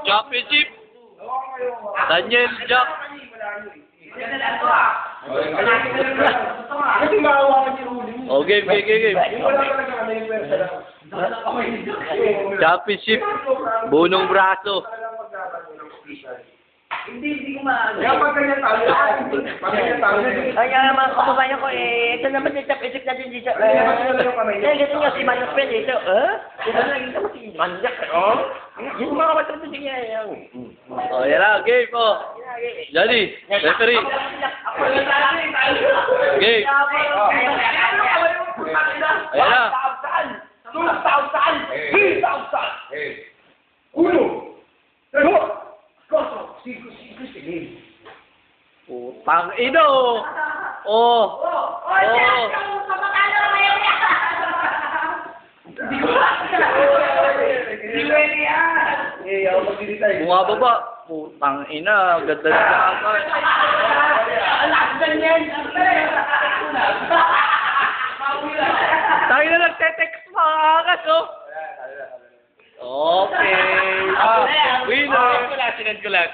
Championship. Daniel Jack. Oh, game. Championship. Bunong braso. Hindi ko maano. Pag ganyan talo. Kaya mga kababayan ko, ito naman yung top-isip natin dito. Ganito nyo, si Manok Pen, ito, ito na, ito si Manyak, yung mga kapatid niya, Oh, yan na, game, oh. Johnny, referee. Game. Ayan na. 5, 6, Putang ino. Oh. Bumababa. Putang ina, ganda na ako. Tayo na nagte-text pa akas, oh. Okay. Winner. Sinend ko lang.